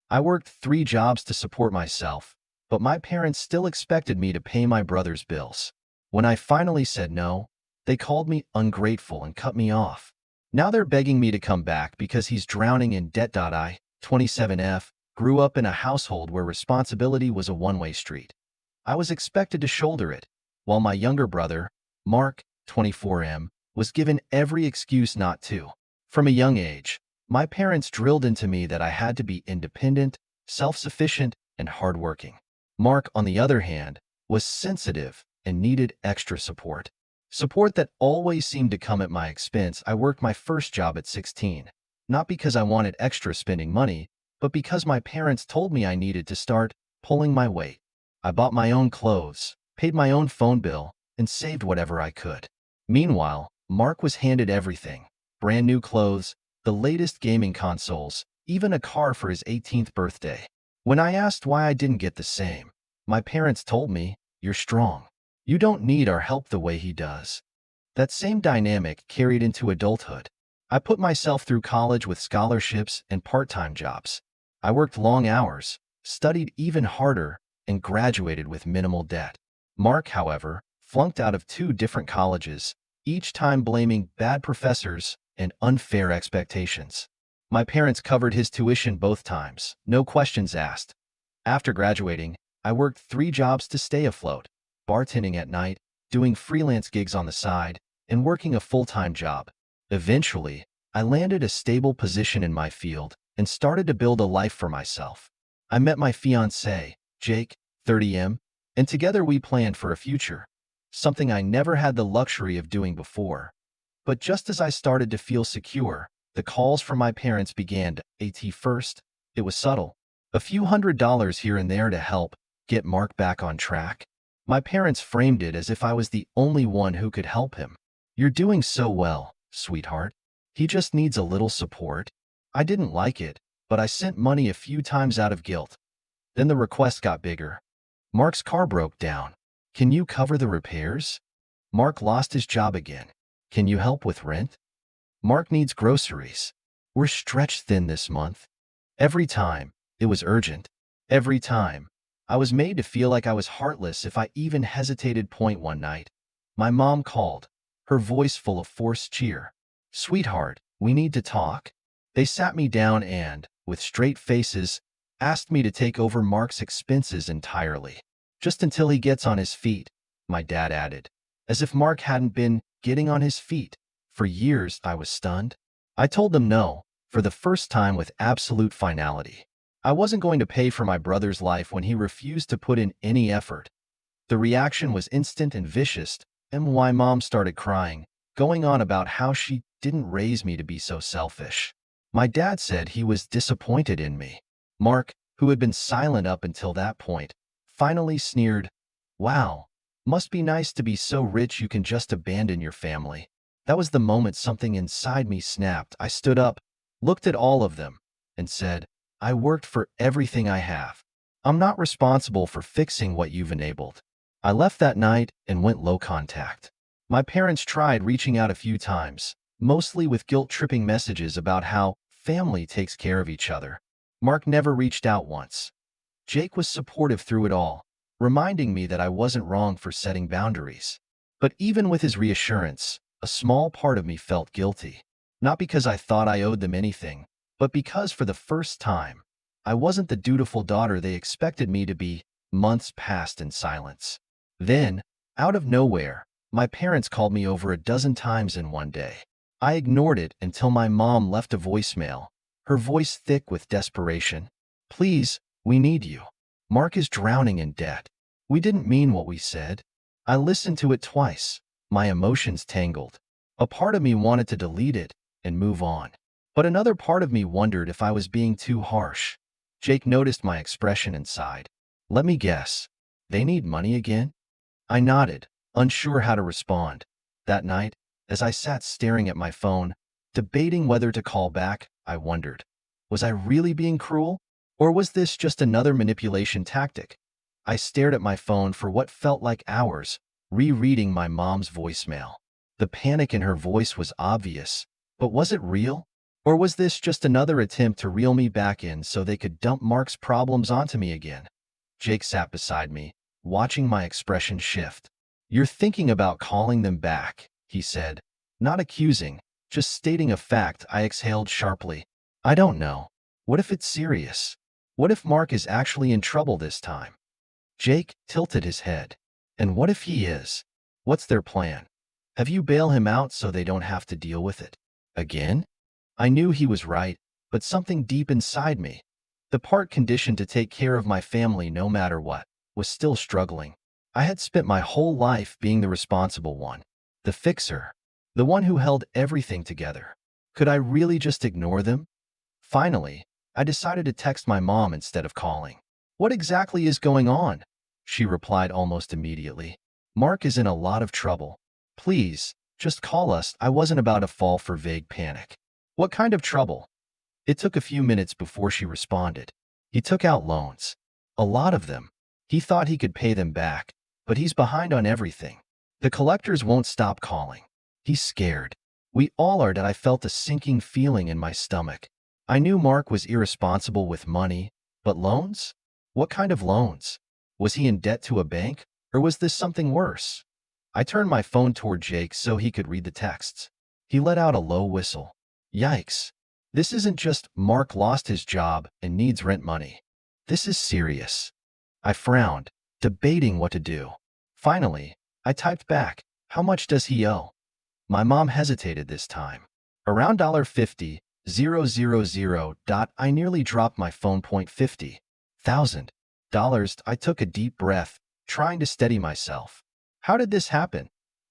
I worked 3 jobs to support myself, but my parents still expected me to pay my brother's bills. When I finally said no, they called me ungrateful and cut me off. Now they're begging me to come back because he's drowning in debt. I, 27F, grew up in a household where responsibility was a one-way street. I was expected to shoulder it, while my younger brother, Mark, 24M, was given every excuse not to. From a young age, my parents drilled into me that I had to be independent, self-sufficient, and hardworking. Mark, on the other hand, was sensitive and needed extra support. Support that always seemed to come at my expense. I worked my first job at 16, not because I wanted extra spending money, but because my parents told me I needed to start pulling my weight. I bought my own clothes, paid my own phone bill, and saved whatever I could. Meanwhile, Mark was handed everything: brand new clothes, the latest gaming consoles, even a car for his 18th birthday. When I asked why I didn't get the same, my parents told me, "You're strong. You don't need our help the way he does." That same dynamic carried into adulthood. I put myself through college with scholarships and part-time jobs. I worked long hours, studied even harder, and graduated with minimal debt. Mark, however, flunked out of 2 different colleges, each time blaming bad professors and unfair expectations. My parents covered his tuition both times, no questions asked. After graduating, I worked 3 jobs to stay afloat: bartending at night, doing freelance gigs on the side, and working a full-time job. Eventually, I landed a stable position in my field and started to build a life for myself. I met my fiancé, Jake, 30M, and together we planned for a future, something I never had the luxury of doing before. But just as I started to feel secure, the calls from my parents began. At first, it was subtle, a few $100s here and there to help get Mark back on track. My parents framed it as if I was the only one who could help him. "You're doing so well, sweetheart. He just needs a little support." I didn't like it, but I sent money a few times out of guilt. Then the request got bigger. "Mark's car broke down. Can you cover the repairs?" "Mark lost his job again. Can you help with rent?" "Mark needs groceries. We're stretched thin this month." Every time, it was urgent. Every time, I was made to feel like I was heartless if I even hesitated. One night, my mom called, her voice full of forced cheer. "Sweetheart, we need to talk." They sat me down and, with straight faces, asked me to take over Mark's expenses entirely. "Just until he gets on his feet," my dad added, as if Mark hadn't been getting on his feet for years. I was stunned. I told them no, for the first time with absolute finality. I wasn't going to pay for my brother's life when he refused to put in any effort. The reaction was instant and vicious, and my mom started crying, going on about how she didn't raise me to be so selfish. My dad said he was disappointed in me. Mark, who had been silent up until that point, finally sneered, "Wow, must be nice to be so rich you can just abandon your family." That was the moment something inside me snapped. I stood up, looked at all of them, and said, "I worked for everything I have. I'm not responsible for fixing what you've enabled." I left that night and went low contact. My parents tried reaching out a few times, mostly with guilt-tripping messages about how family takes care of each other. Mark never reached out once. Jake was supportive through it all, reminding me that I wasn't wrong for setting boundaries. But even with his reassurance, a small part of me felt guilty. Not because I thought I owed them anything, but because for the first time, I wasn't the dutiful daughter they expected me to be. Months passed in silence. Then, out of nowhere, my parents called me over a dozen times in one day. I ignored it until my mom left a voicemail, her voice thick with desperation. "Please, we need you. Mark is drowning in debt." We didn't mean what we said. I listened to it twice, my emotions tangled. A part of me wanted to delete it and move on. But another part of me wondered if I was being too harsh. Jake noticed my expression and sighed. "Let me guess. They need money again?" I nodded, unsure how to respond. That night, as I sat staring at my phone, debating whether to call back, I wondered, was I really being cruel? Or was this just another manipulation tactic? I stared at my phone for what felt like hours, rereading my mom's voicemail. The panic in her voice was obvious, but was it real? Or was this just another attempt to reel me back in so they could dump Mark's problems onto me again? Jake sat beside me, watching my expression shift. "You're thinking about calling them back," he said. Not accusing, just stating a fact. I exhaled sharply. "I don't know. What if it's serious? What if Mark is actually in trouble this time?" Jake tilted his head. "And what if he is? What's their plan? Have you bail him out so they don't have to deal with it again?" I knew he was right, but something deep inside me, the part conditioned to take care of my family no matter what, was still struggling. I had spent my whole life being the responsible one, the fixer, the one who held everything together. Could I really just ignore them? Finally, I decided to text my mom instead of calling. "What exactly is going on?" She replied almost immediately. "Mark is in a lot of trouble. Please, just call us." I wasn't about to fall for vague panic. "What kind of trouble?" It took a few minutes before she responded. "He took out loans. A lot of them. He thought he could pay them back, but he's behind on everything. The collectors won't stop calling. He's scared." We all are. That I felt a sinking feeling in my stomach. I knew Mark was irresponsible with money, but loans? What kind of loans? Was he in debt to a bank, or was this something worse? I turned my phone toward Jake so he could read the texts. He let out a low whistle. Yikes. This isn't just Mark lost his job and needs rent money. This is serious. I frowned, debating what to do. Finally, I typed back, "How much does he owe?" My mom hesitated this time. "Around $50,000. I nearly dropped my phone. $50,000. I took a deep breath, trying to steady myself. "How did this happen?"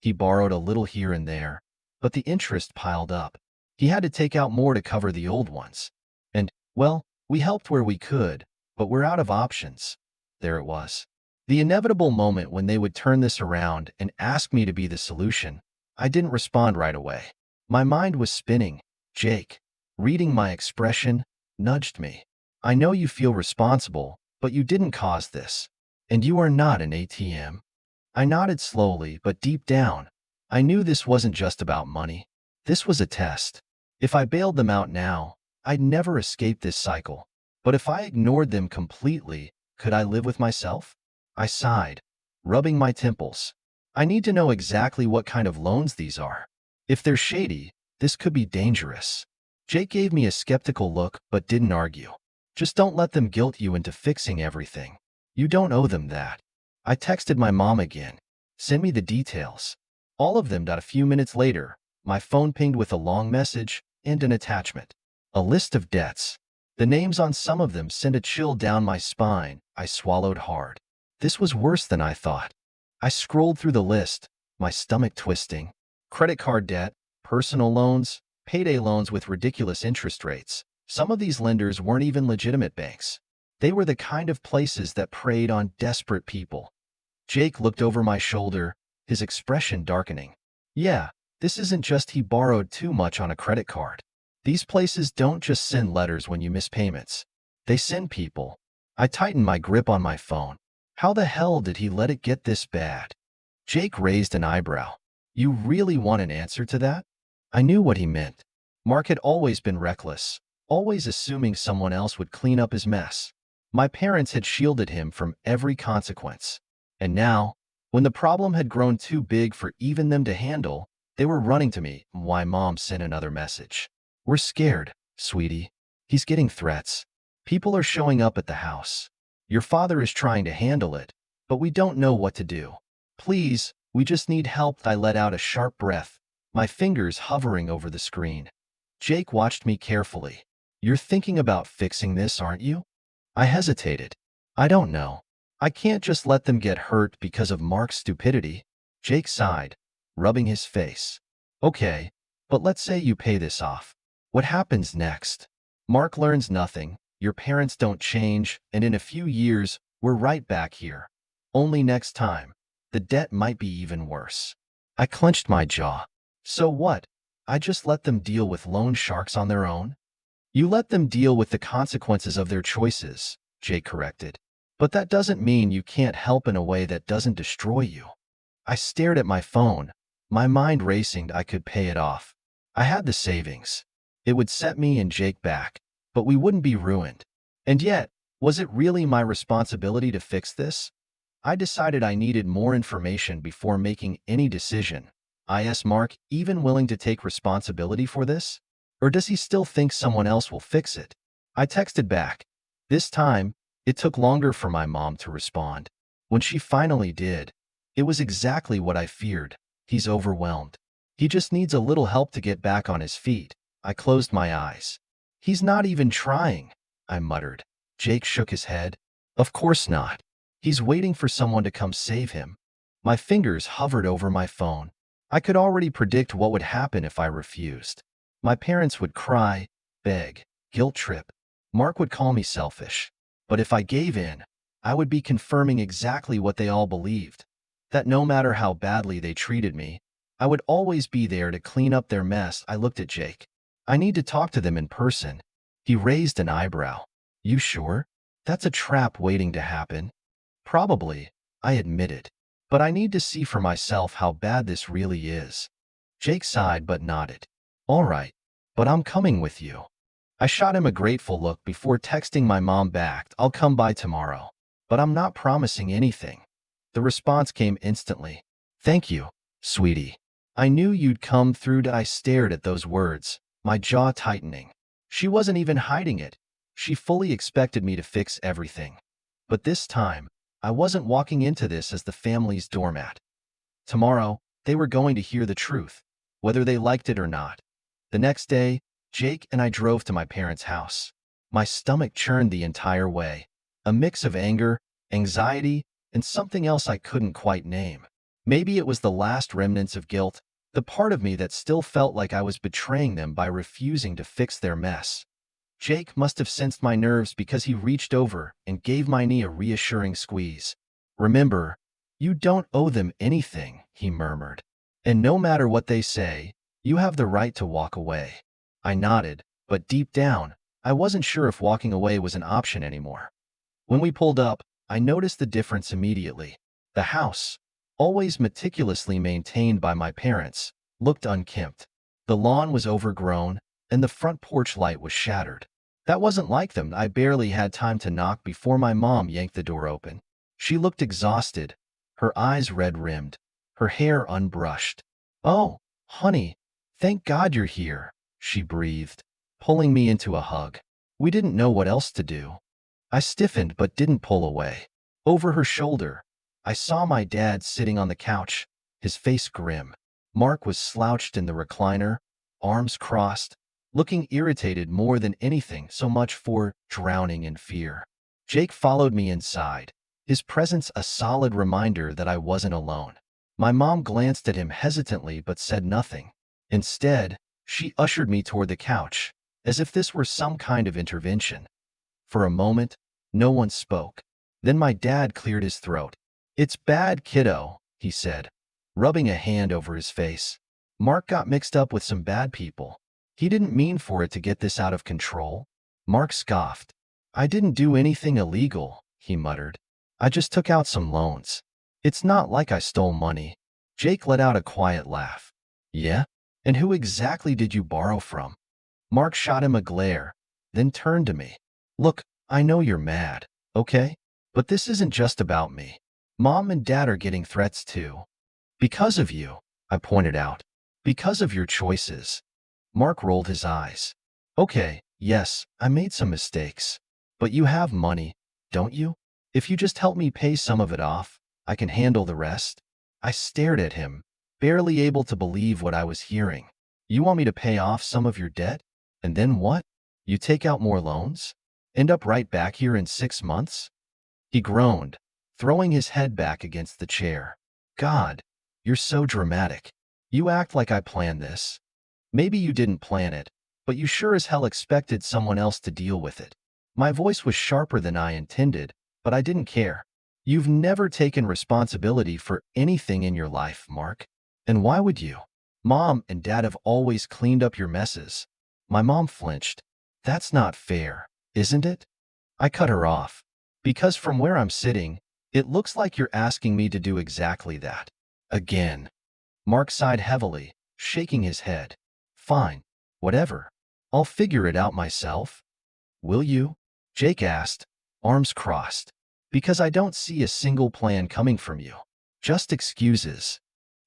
"He borrowed a little here and there, but the interest piled up. He had to take out more to cover the old ones. And, well, we helped where we could, but we're out of options." There it was. The inevitable moment when they would turn this around and ask me to be the solution. I didn't respond right away. My mind was spinning. Jake, reading my expression, nudged me. "I know you feel responsible, but you didn't cause this. And you are not an ATM." I nodded slowly, but deep down, I knew this wasn't just about money. This was a test. If I bailed them out now, I'd never escape this cycle. But if I ignored them completely, could I live with myself? I sighed, rubbing my temples. I need to know exactly what kind of loans these are. If they're shady, this could be dangerous. Jake gave me a skeptical look but didn't argue. "Just don't let them guilt you into fixing everything. You don't owe them that." I texted my mom again. "Send me the details." All of them. A few minutes later, my phone pinged with a long message and an attachment. A list of debts. The names on some of them sent a chill down my spine. I swallowed hard. This was worse than I thought. I scrolled through the list, my stomach twisting. Credit card debt, personal loans, payday loans with ridiculous interest rates. Some of these lenders weren't even legitimate banks. They were the kind of places that preyed on desperate people. Jake looked over my shoulder, his expression darkening. "Yeah, this isn't just he borrowed too much on a credit card. These places don't just send letters when you miss payments. They send people." I tightened my grip on my phone. How the hell did he let it get this bad? Jake raised an eyebrow. "You really want an answer to that?" I knew what he meant. Mark had always been reckless, always assuming someone else would clean up his mess. My parents had shielded him from every consequence. And now, when the problem had grown too big for even them to handle, they were running to me. Why, Mom sent another message. "We're scared, sweetie. He's getting threats. People are showing up at the house. Your father is trying to handle it, but we don't know what to do. Please, we just need help." I let out a sharp breath, my fingers hovering over the screen. Jake watched me carefully. "You're thinking about fixing this, aren't you?" I hesitated. "I don't know. I can't just let them get hurt because of Mark's stupidity." Jake sighed, rubbing his face. "Okay, but let's say you pay this off. What happens next? Mark learns nothing, your parents don't change, and in a few years, we're right back here. Only next time, the debt might be even worse." I clenched my jaw. "So what? I just let them deal with loan sharks on their own?" "You let them deal with the consequences of their choices," Jake corrected. "But that doesn't mean you can't help in a way that doesn't destroy you." I stared at my phone, my mind racing. I could pay it off. I had the savings. It would set me and Jake back, but we wouldn't be ruined. And yet, was it really my responsibility to fix this? I decided I needed more information before making any decision. I asked Mark, even willing to take responsibility for this? Or does he still think someone else will fix it? I texted back. This time, it took longer for my mom to respond. When she finally did, it was exactly what I feared. He's overwhelmed. He just needs a little help to get back on his feet. I closed my eyes. He's not even trying, I muttered. Jake shook his head. Of course not. He's waiting for someone to come save him. My fingers hovered over my phone. I could already predict what would happen if I refused. My parents would cry, beg, guilt trip. Mark would call me selfish. But if I gave in, I would be confirming exactly what they all believed. That no matter how badly they treated me, I would always be there to clean up their mess. I looked at Jake. I need to talk to them in person. He raised an eyebrow. You sure? That's a trap waiting to happen. Probably, I admitted. But I need to see for myself how bad this really is. Jake sighed but nodded. All right, but I'm coming with you. I shot him a grateful look before texting my mom back. I'll come by tomorrow. But I'm not promising anything. The response came instantly. Thank you, sweetie. I knew you'd come through. I stared at those words, my jaw tightening. She wasn't even hiding it. She fully expected me to fix everything. But this time, I wasn't walking into this as the family's doormat. Tomorrow, they were going to hear the truth, whether they liked it or not. The next day, Jake and I drove to my parents' house. My stomach churned the entire way, a mix of anger, anxiety, and something else I couldn't quite name. Maybe it was the last remnants of guilt, the part of me that still felt like I was betraying them by refusing to fix their mess. Jake must have sensed my nerves because he reached over and gave my knee a reassuring squeeze. Remember, you don't owe them anything, he murmured. And no matter what they say, you have the right to walk away. I nodded, but deep down, I wasn't sure if walking away was an option anymore. When we pulled up, I noticed the difference immediately. The house, always meticulously maintained by my parents, looked unkempt. The lawn was overgrown, and the front porch light was shattered. That wasn't like them. I barely had time to knock before my mom yanked the door open. She looked exhausted, her eyes red-rimmed, her hair unbrushed. Oh, honey, thank God you're here, she breathed, pulling me into a hug. We didn't know what else to do. I stiffened but didn't pull away. Over her shoulder, I saw my dad sitting on the couch, his face grim. Mark was slouched in the recliner, arms crossed, looking irritated more than anything, so much for drowning in fear. Jake followed me inside, his presence a solid reminder that I wasn't alone. My mom glanced at him hesitantly but said nothing. Instead, she ushered me toward the couch, as if this were some kind of intervention. For a moment, no one spoke. Then my dad cleared his throat. It's bad, kiddo, he said, rubbing a hand over his face. Mark got mixed up with some bad people. He didn't mean for it to get this out of control. Mark scoffed. I didn't do anything illegal, he muttered. I just took out some loans. It's not like I stole money. Jake let out a quiet laugh. Yeah? And who exactly did you borrow from? Mark shot him a glare, then turned to me. Look, I know you're mad, okay? But this isn't just about me. Mom and Dad are getting threats too. Because of you, I pointed out. Because of your choices. Mark rolled his eyes. Okay, yes, I made some mistakes. But you have money, don't you? If you just help me pay some of it off, I can handle the rest. I stared at him, barely able to believe what I was hearing. You want me to pay off some of your debt? And then what? You take out more loans? End up right back here in 6 months? He groaned, throwing his head back against the chair. God, you're so dramatic. You act like I planned this. Maybe you didn't plan it, but you sure as hell expected someone else to deal with it. My voice was sharper than I intended, but I didn't care. You've never taken responsibility for anything in your life, Mark. And why would you? Mom and Dad have always cleaned up your messes. My mom flinched. That's not fair, isn't it? I cut her off. Because from where I'm sitting, it looks like you're asking me to do exactly that. Again. Mark sighed heavily, shaking his head. Fine. Whatever. I'll figure it out myself. Will you? Jake asked, arms crossed. Because I don't see a single plan coming from you. Just excuses.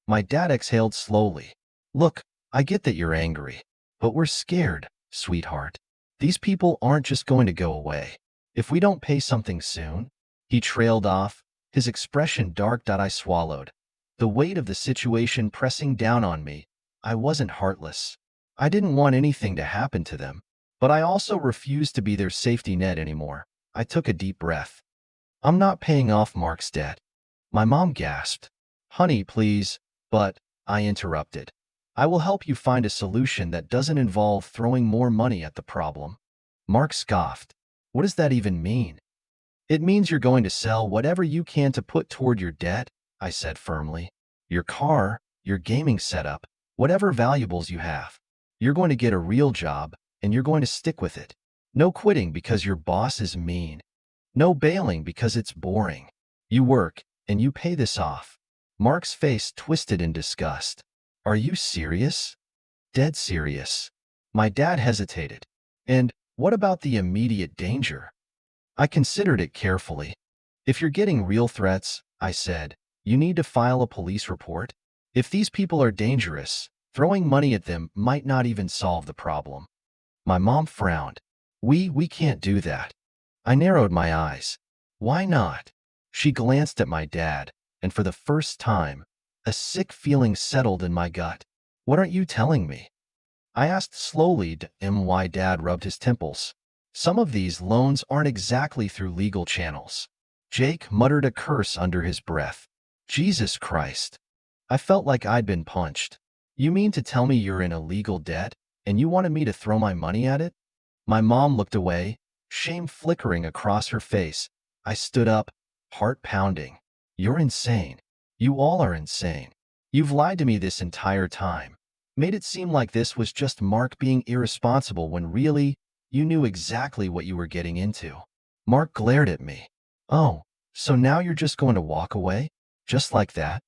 My dad exhaled slowly. Look, I get that you're angry, but we're scared, sweetheart. These people aren't just going to go away. If we don't pay something soon, he trailed off, his expression dark. I swallowed. The weight of the situation pressing down on me. I wasn't heartless. I didn't want anything to happen to them, but I also refused to be their safety net anymore. I took a deep breath. I'm not paying off Mark's debt. My mom gasped. Honey, please. But, I interrupted. I will help you find a solution that doesn't involve throwing more money at the problem. Mark scoffed. What does that even mean? It means you're going to sell whatever you can to put toward your debt, I said firmly. Your car, your gaming setup, whatever valuables you have. You're going to get a real job, and you're going to stick with it. No quitting because your boss is mean. No bailing because it's boring. You work, and you pay this off. Mark's face twisted in disgust. Are you serious? Dead serious. My dad hesitated. And what about the immediate danger? I considered it carefully. If you're getting real threats, I said, you need to file a police report. If these people are dangerous, throwing money at them might not even solve the problem. My mom frowned. We can't do that. I narrowed my eyes. Why not? She glanced at my dad, and for the first time, a sick feeling settled in my gut. What aren't you telling me? I asked slowly. My dad rubbed his temples. Some of these loans aren't exactly through legal channels. Jake muttered a curse under his breath. Jesus Christ. I felt like I'd been punched. You mean to tell me you're in illegal debt, and you wanted me to throw my money at it? My mom looked away, shame flickering across her face. I stood up, heart pounding. You're insane. You all are insane. You've lied to me this entire time. Made it seem like this was just Mark being irresponsible when really, you knew exactly what you were getting into. Mark glared at me. Oh, so now you're just going to walk away? Just like that?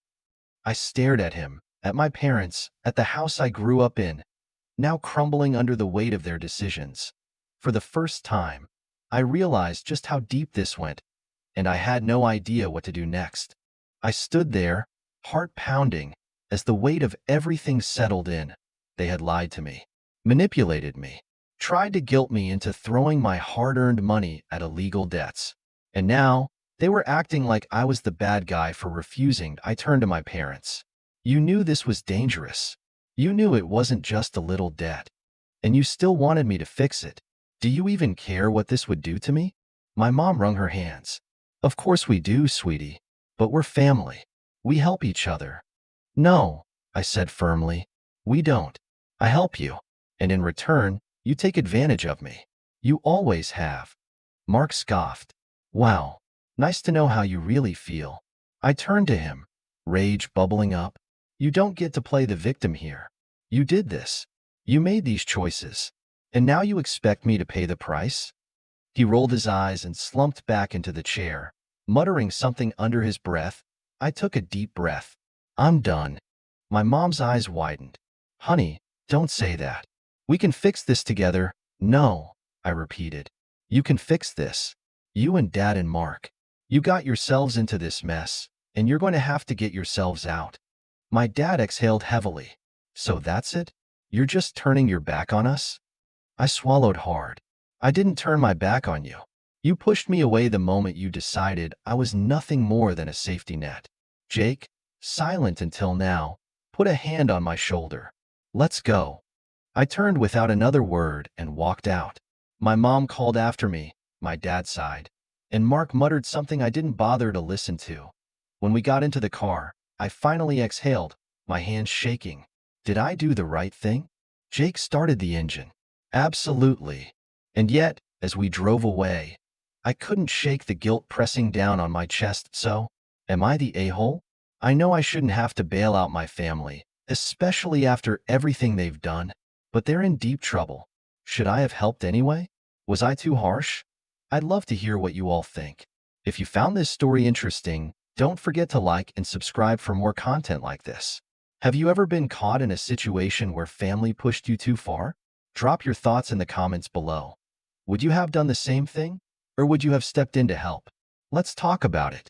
I stared at him, at my parents, at the house I grew up in, now crumbling under the weight of their decisions. For the first time, I realized just how deep this went, and I had no idea what to do next. I stood there, heart pounding, as the weight of everything settled in. They had lied to me, manipulated me, tried to guilt me into throwing my hard-earned money at illegal debts. And now, they were acting like I was the bad guy for refusing. I turned to my parents. You knew this was dangerous. You knew it wasn't just a little debt. And you still wanted me to fix it. Do you even care what this would do to me? My mom wrung her hands. Of course we do, sweetie. But we're family. We help each other. No, I said firmly. We don't. I help you. And in return, you take advantage of me. You always have. Mark scoffed. Wow. Nice to know how you really feel. I turned to him, rage bubbling up. You don't get to play the victim here. You did this. You made these choices. And now you expect me to pay the price? He rolled his eyes and slumped back into the chair, muttering something under his breath. I took a deep breath. I'm done. My mom's eyes widened. Honey, don't say that. We can fix this together. No, I repeated. You can fix this. You and Dad and Mark. You got yourselves into this mess, and you're going to have to get yourselves out. My dad exhaled heavily. So that's it? You're just turning your back on us? I swallowed hard. I didn't turn my back on you. You pushed me away the moment you decided I was nothing more than a safety net. Jake, silent until now, put a hand on my shoulder. Let's go. I turned without another word and walked out. My mom called after me, my dad sighed, and Mark muttered something I didn't bother to listen to. When we got into the car, I finally exhaled, my hands shaking. Did I do the right thing? Jake started the engine. Absolutely. And yet, as we drove away, I couldn't shake the guilt pressing down on my chest. So, am I the a-hole? I know I shouldn't have to bail out my family, especially after everything they've done, but they're in deep trouble. Should I have helped anyway? Was I too harsh? I'd love to hear what you all think. If you found this story interesting, don't forget to like and subscribe for more content like this. Have you ever been caught in a situation where family pushed you too far? Drop your thoughts in the comments below. Would you have done the same thing? Or would you have stepped in to help? Let's talk about it.